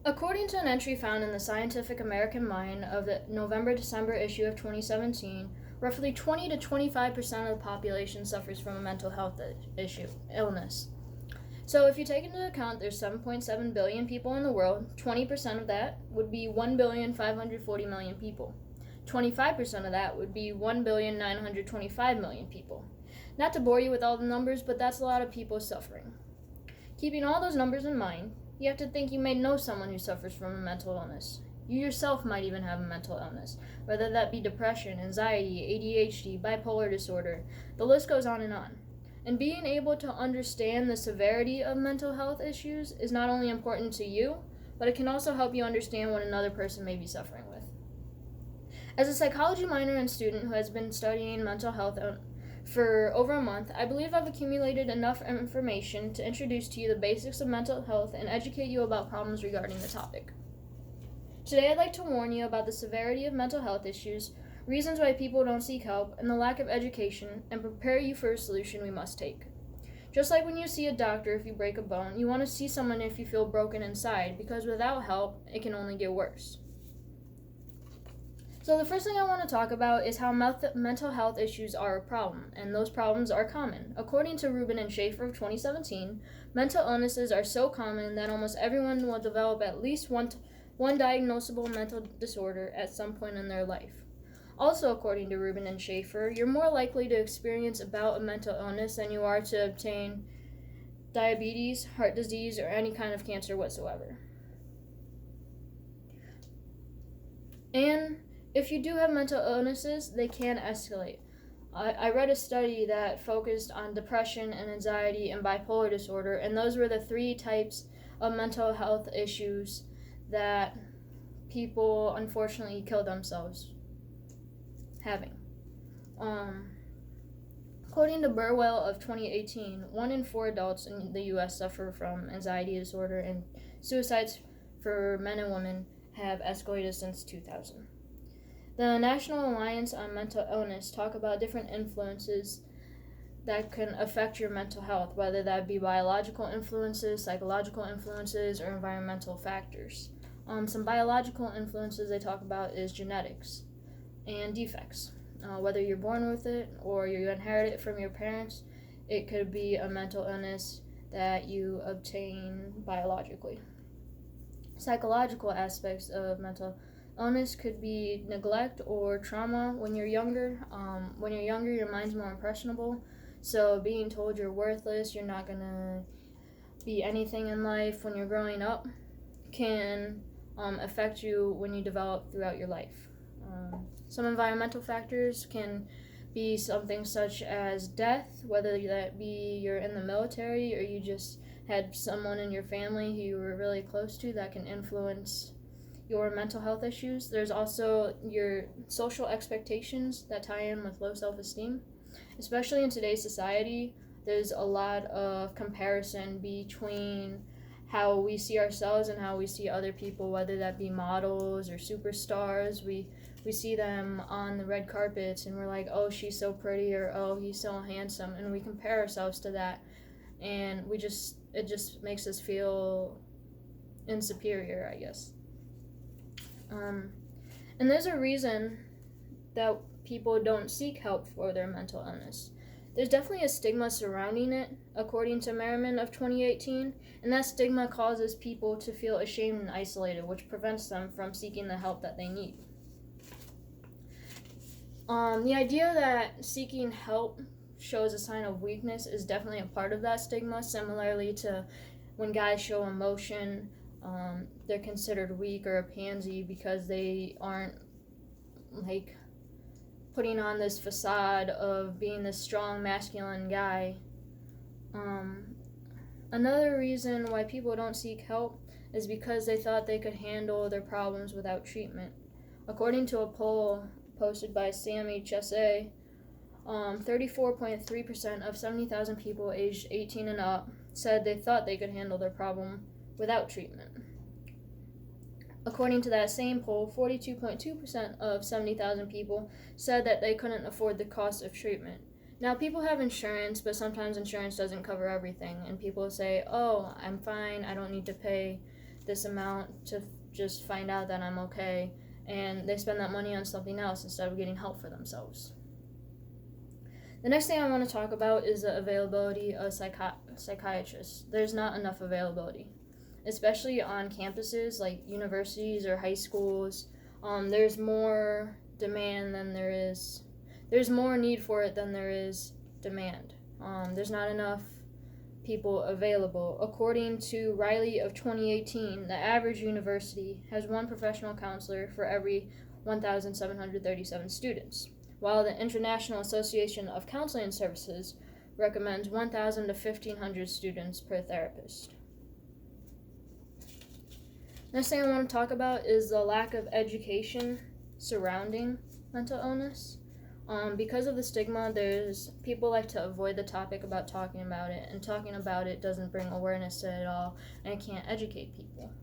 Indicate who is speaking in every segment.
Speaker 1: According to an entry found in the Scientific American Mind of the November-December issue of 2017, roughly 20 to 25% of the population suffers from a mental health illness. So if you take into account there's 7.7 billion people in the world, 20% of that would be 1,540,000,000 people. 25% of that would be 1,925,000,000 people. Not to bore you with all the numbers, but that's a lot of people suffering. Keeping all those numbers in mind, you have to think you may know someone who suffers from a mental illness. You yourself might even have a mental illness, whether that be depression, anxiety, ADHD, bipolar disorder. The list goes on. And being able to understand the severity of mental health issues is not only important to you, but it can also help you understand what another person may be suffering with. As a psychology minor and student who has been studying mental health for over a month, I believe I've accumulated enough information to introduce to you the basics of mental health and educate you about problems regarding the topic. Today I'd like to warn you about the severity of mental health issues, reasons why people don't seek help, and the lack of education, and prepare you for a solution we must take. Just like when you see a doctor if you break a bone, you want to see someone if you feel broken inside, because without help, it can only get worse. So the first thing I want to talk about is how mental health issues are a problem, and those problems are common. According to Rubin and Schaefer of 2017, mental illnesses are so common that almost everyone will develop at least one diagnosable mental disorder at some point in their life. Also, according to Rubin and Schaefer, you're more likely to experience a bout of mental illness than you are to obtain diabetes, heart disease, or any kind of cancer whatsoever. And if you do have mental illnesses, they can escalate. I read a study that focused on depression and anxiety and bipolar disorder, and those were the 3 types of mental health issues that people unfortunately kill themselves having. According to Burwell of 2018, 1 in 4 adults in the U.S. suffer from anxiety disorder, and suicides for men and women have escalated since 2000. The National Alliance on Mental Illness talk about different influences that can affect your mental health, whether that be biological influences, psychological influences, or environmental factors. Some biological influences they talk about is genetics and defects. Whether you're born with it or you inherit it from your parents, it could be a mental illness that you obtain biologically. Psychological aspects of mental illness could be neglect or trauma when you're younger. Your mind's more impressionable, so being told you're worthless, you're not going to be anything in life when you're growing up can affect you when you develop throughout your life. Some environmental factors can be something such as death, whether that be you're in the military or you just had someone in your family who you were really close to that can influence your mental health issues. There's also your social expectations that tie in with low self-esteem. Especially in today's society, there's a lot of comparison between how we see ourselves and how we see other people, whether that be models or superstars. We see them on the red carpets and we're like, oh, she's so pretty, or oh, he's so handsome, and we compare ourselves to that, and it just makes us feel insuperior, I guess. And there's a reason that people don't seek help for their mental illness. There's definitely a stigma surrounding it, according to Merriman of 2018, and that stigma causes people to feel ashamed and isolated, which prevents them from seeking the help that they need. The idea that seeking help shows a sign of weakness is definitely a part of that stigma, similarly to when guys show emotion, they're considered weak or a pansy because they aren't putting on this facade of being this strong masculine guy. Another reason why people don't seek help is because they thought they could handle their problems without treatment. According to a poll posted by SAMHSA, 34.3% of 70,000 people aged 18 and up said they thought they could handle their problem without treatment. According to that same poll, 42.2% of 70,000 people said that they couldn't afford the cost of treatment. Now, people have insurance, but sometimes insurance doesn't cover everything, and people say, oh, I'm fine, I don't need to pay this amount to just find out that I'm okay, and they spend that money on something else instead of getting help for themselves. The next thing I want to talk about is the availability of psychiatrists. There's not enough availability, especially on campuses like universities or high schools. There's more demand than there's more need for it than there is demand. There's not enough people available. According to Riley of 2018, the average university has one professional counselor for every 1,737 students, while the International Association of Counseling Services recommends 1,000 to 1,500 students per therapist. Next thing I want to talk about is the lack of education surrounding mental illness. Because of the stigma, people like to avoid the topic about talking about it, and talking about it doesn't bring awareness to it at all, and it can't educate people.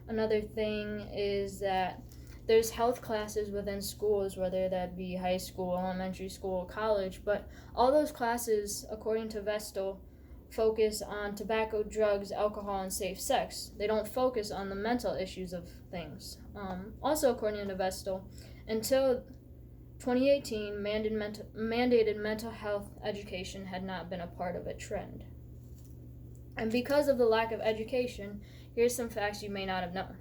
Speaker 1: Another thing is that there's health classes within schools, whether that be high school, elementary school, college, but all those classes, according to Vestal, focus on tobacco, drugs, alcohol, and safe sex. They don't focus on the mental issues of things. Also, according to Vestal, until 2018, mandated mental health education had not been a part of a trend. And because of the lack of education, here's some facts you may not have known.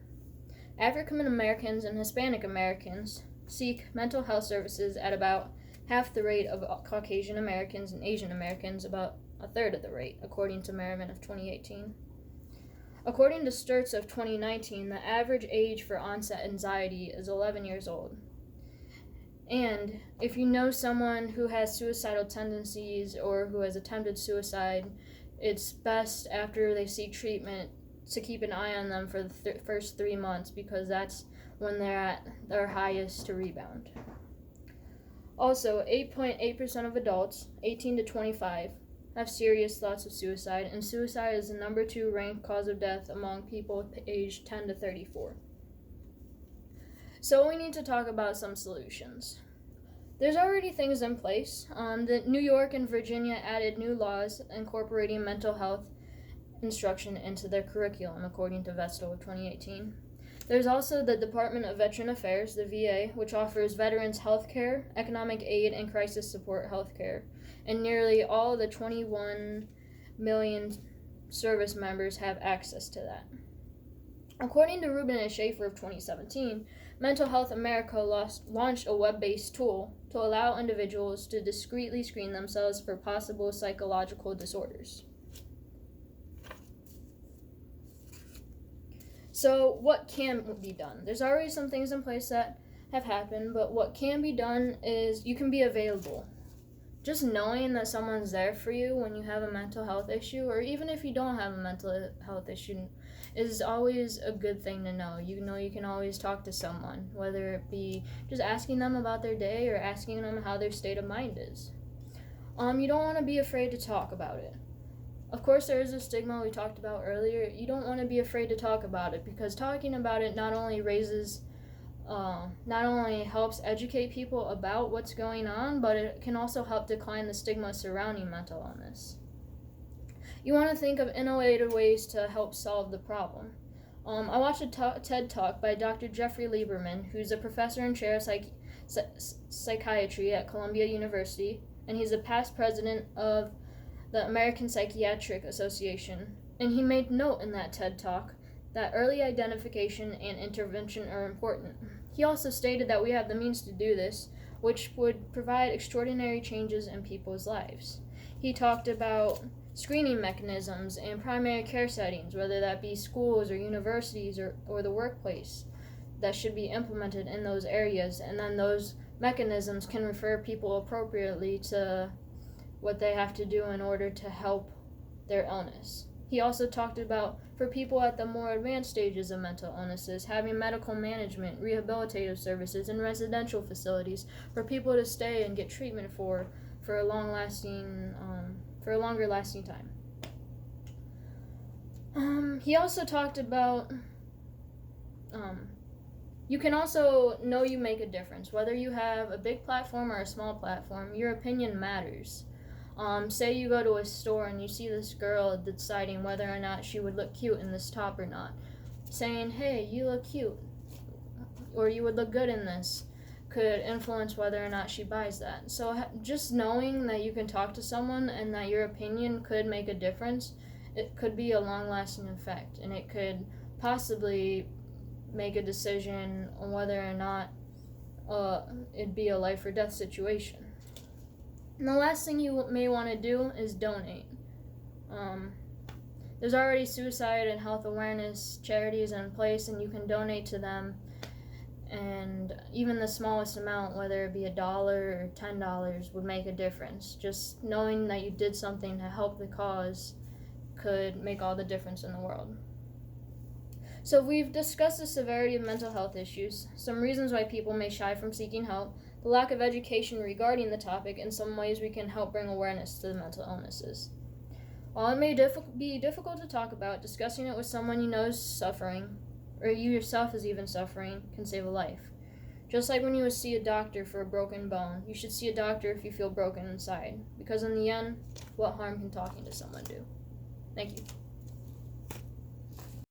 Speaker 1: African Americans and Hispanic Americans seek mental health services at about half the rate of Caucasian Americans, and Asian Americans about a third of the rate, according to Merriman of 2018. According to Sturts of 2019, the average age for onset anxiety is 11 years old. And if you know someone who has suicidal tendencies or who has attempted suicide, it's best after they seek treatment to keep an eye on them for the first 3 months, because that's when they're at their highest to rebound. Also, 8.8% of adults, 18 to 25, have serious thoughts of suicide, and suicide is the number 2 ranked cause of death among people aged 10 to 34. So we need to talk about some solutions. There's already things in place. New York and Virginia added new laws incorporating mental health instruction into their curriculum, according to Vestal of 2018. There's also the Department of Veteran Affairs, the VA, which offers veterans health care, economic aid, and crisis support health care, and nearly all the 21 million service members have access to that. According to Rubin and Schaefer of 2017, Mental Health America launched a web-based tool to allow individuals to discreetly screen themselves for possible psychological disorders. So what can be done? There's already some things in place that have happened, but what can be done is you can be available. Just knowing that someone's there for you when you have a mental health issue, or even if you don't have a mental health issue, is always a good thing to know. You know you can always talk to someone, whether it be just asking them about their day or asking them how their state of mind is. You don't want to be afraid to talk about it. Of course, there is a stigma we talked about earlier. You don't want to be afraid to talk about it, because talking about it not only helps educate people about what's going on, but it can also help decline the stigma surrounding mental illness. You want to think of innovative ways to help solve the problem. I watched a TED Talk by Dr. Jeffrey Lieberman, who's a professor and chair of psychiatry at Columbia University, and he's a past president of the American Psychiatric Association. And he made note in that TED Talk that early identification and intervention are important. He also stated that we have the means to do this, which would provide extraordinary changes in people's lives. He talked about screening mechanisms in primary care settings, whether that be schools or universities or the workplace, that should be implemented in those areas, and then those mechanisms can refer people appropriately to what they have to do in order to help their illness. He also talked about, for people at the more advanced stages of mental illnesses, having medical management, rehabilitative services, and residential facilities for people to stay and get treatment for a longer lasting time. He also talked about you can also know you make a difference. Whether you have a big platform or a small platform, your opinion matters. Say you go to a store and you see this girl deciding whether or not she would look cute in this top or not. saying, hey, you look cute, or you would look good in this, could influence whether or not she buys that. So just knowing that you can talk to someone and that your opinion could make a difference, it could be a long-lasting effect, and it could possibly make a decision on whether or not it'd be a life or death situation. And the last thing you may want to do is donate. There's already suicide and health awareness charities in place, and you can donate to them. And even the smallest amount, whether it be $1 or $10, would make a difference. Just knowing that you did something to help the cause could make all the difference in the world. So we've discussed the severity of mental health issues, some reasons why people may shy from seeking help, the lack of education regarding the topic, and some ways we can help bring awareness to the mental illnesses. While it may be difficult to talk about, discussing it with someone you know is suffering, or you yourself is even suffering, can save a life. Just like when you would see a doctor for a broken bone, you should see a doctor if you feel broken inside, because in the end, what harm can talking to someone do? Thank you.